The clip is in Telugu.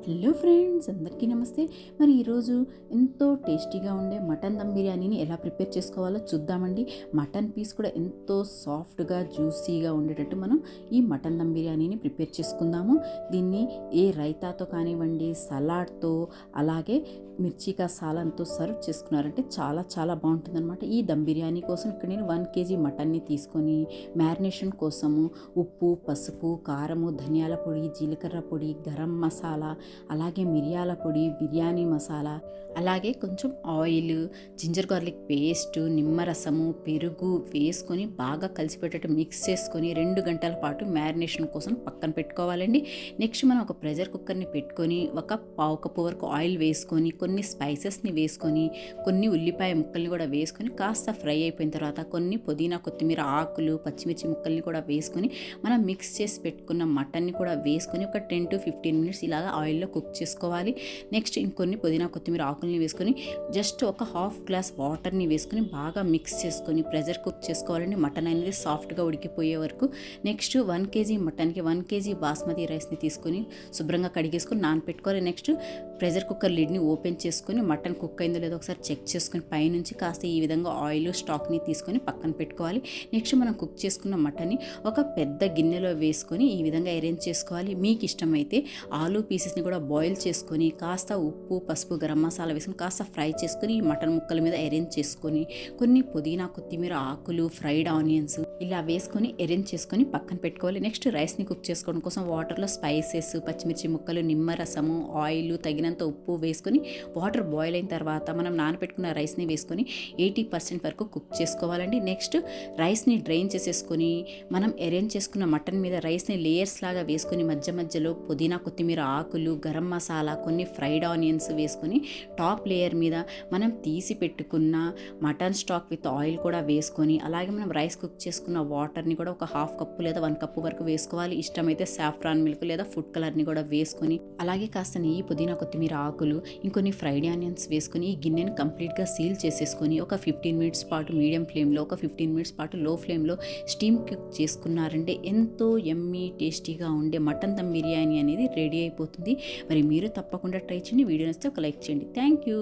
హలో ఫ్రెండ్స్, అందరికీ నమస్తే. మరి ఈరోజు ఎంతో టేస్టీగా ఉండే మటన్ దమ్ బిర్యానీని ఎలా ప్రిపేర్ చేసుకోవాలో చూద్దామండి. మటన్ పీస్ కూడా ఎంతో సాఫ్ట్గా జ్యూసీగా ఉండేటట్టు మనం ఈ మటన్ దమ్ బిర్యానీని ప్రిపేర్ చేసుకుందాము. దీన్ని ఏ రైతాతో కానివ్వండి, సలాడ్తో, అలాగే మిర్చికా సాలంతో సర్వ్ చేసుకున్నారంటే చాలా చాలా బాగుంటుందన్నమాట. ఈ దమ్ బిర్యానీ కోసం ఇక్కడ నేను 1 kg మటన్ని తీసుకొని మ్యారినేషన్ కోసము ఉప్పు, పసుపు, కారము, ధనియాల పొడి, జీలకర్ర పొడి, గరం మసాలా, అలాగే మిరియాల పొడి, బిర్యానీ మసాలా, అలాగే కొంచెం ఆయిల్, జింజర్ గార్లిక్ పేస్ట్, నిమ్మరసము, పెరుగు వేసుకొని బాగా కలిసిపెట్టేట్టు మిక్స్ చేసుకొని 2 గంటల పాటు మ్యారినేషన్ కోసం పక్కన పెట్టుకోవాలండి. నెక్స్ట్ మనం ఒక ప్రెషర్ కుక్కర్ని పెట్టుకొని ఒక పావు కప్పు వరకు ఆయిల్ వేసుకొని కొన్ని స్పైసెస్ని వేసుకొని కొన్ని ఉల్లిపాయ ముక్కల్ని కూడా వేసుకొని కాస్త ఫ్రై అయిపోయిన తర్వాత కొన్ని పుదీనా, కొత్తిమీర ఆకులు, పచ్చిమిర్చి ముక్కల్ని కూడా వేసుకొని మనం మిక్స్ చేసి పెట్టుకున్న మటన్ని కూడా వేసుకొని ఒక 10 to 15 minutes ఇలాగా ఆయిల్లో కుక్ చేసుకోవాలి. నెక్స్ట్ ఇంకొన్ని పుదీనా, కొత్తిమీర ఆకుల్ని వేసుకొని జస్ట్ ఒక హాఫ్ గ్లాస్ వాటర్ని వేసుకొని బాగా మిక్స్ చేసుకొని ప్రెషర్ కుక్ చేసుకోవాలండి. మటన్ అనేది సాఫ్ట్గా ఉడికిపోయే వరకు. నెక్స్ట్ 1 kg మటన్కి 1 kg బాస్మతి రైస్ని తీసుకొని శుభ్రంగా కడిగేసుకొని నానపెట్టుకోవాలి. నెక్స్ట్ ప్రెషర్ కుక్కర్ లిడ్ని ఓపెన్ చేసుకొని మటన్ కుక్ అయిందో లేదో ఒకసారి చెక్ చేసుకొని పైనుంచి కాస్త ఈ విధంగా ఆయిల్ స్టాక్ని తీసుకొని పక్కన పెట్టుకోవాలి. నెక్స్ట్ మనం కుక్ చేసుకున్న మటన్ని ఒక పెద్ద గిన్నెలో వేసుకొని ఈ విధంగా అరేంజ్ చేసుకోవాలి. మీకు ఇష్టమైతే ఆలూ పీసెస్ని కూడా బాయిల్ చేసుకొని కాస్త ఉప్పు, పసుపు, గరం మసాలా వేసుకొని కాస్త ఫ్రై చేసుకొని ఈ మటన్ ముక్కల మీద అరేంజ్ చేసుకొని కొన్ని పుదీనా, కొత్తిమీర ఆకులు, ఫ్రైడ్ ఆనియన్స్ ఇలా వేసుకొని అరేంజ్ చేసుకొని పక్కన పెట్టుకోవాలి. నెక్స్ట్ రైస్ని కుక్ చేసుకోవడం కోసం వాటర్లో స్పైసెస్, పచ్చిమిర్చి ముక్కలు, నిమ్మరసము, ఆయిల్, తగినంత ఉప్పు వేసుకొని వాటర్ బాయిల్ అయిన తర్వాత మనం నానబెట్టుకున్న రైస్ని వేసుకొని 80% వరకు కుక్ చేసుకోవాలండి. నెక్స్ట్ రైస్ని డ్రైన్ చేసేసుకొని మనం అరేంజ్ చేసుకున్న మటన్ మీద రైస్ని లేయర్స్ లాగా వేసుకొని మధ్య మధ్యలో పుదీనా, కొత్తిమీర ఆకులు, గరం మసాలా, కొన్ని ఫ్రైడ్ ఆనియన్స్ వేసుకొని టాప్ లేయర్ మీద మనం తీసి పెట్టుకున్న మటన్ స్టాక్ విత్ ఆయిల్ కూడా వేసుకొని అలాగే మనం రైస్ కుక్ చేసుకున్న వాటర్ని కూడా ఒక హాఫ్ కప్పు లేదా 1 కప్పు వరకు వేసుకోవాలి. ఇష్టమైతే సాఫ్రాన్ మిల్క్ లేదా ఫుడ్ కలర్ని కూడా వేసుకొని అలాగే కాస్త నెయ్యి, పుదీనా, కొత్తిమీర ఆకులు, ఇంకొన్ని ఫ్రైడ్ ఆనియన్స్ వేసుకొని ఈ గిన్నెని కంప్లీట్గా సీల్ చేసేసుకొని ఒక 15 minutes పాటు మీడియం ఫ్లేమ్లో, ఒక 15 minutes పాటు లో ఫ్లేమ్లో స్టీమ్ కుక్ చేసుకున్నారంటే ఎంతో యమ్మీ టేస్టీగా ఉండే మటన్ దమ్ బిర్యానీ అనేది రెడీ అయిపోతుంది. మరి మీరు తప్పకుండా ట్రై చేయండి. వీడియో నచ్చితే ఒక లైక్ చేయండి. Thank you.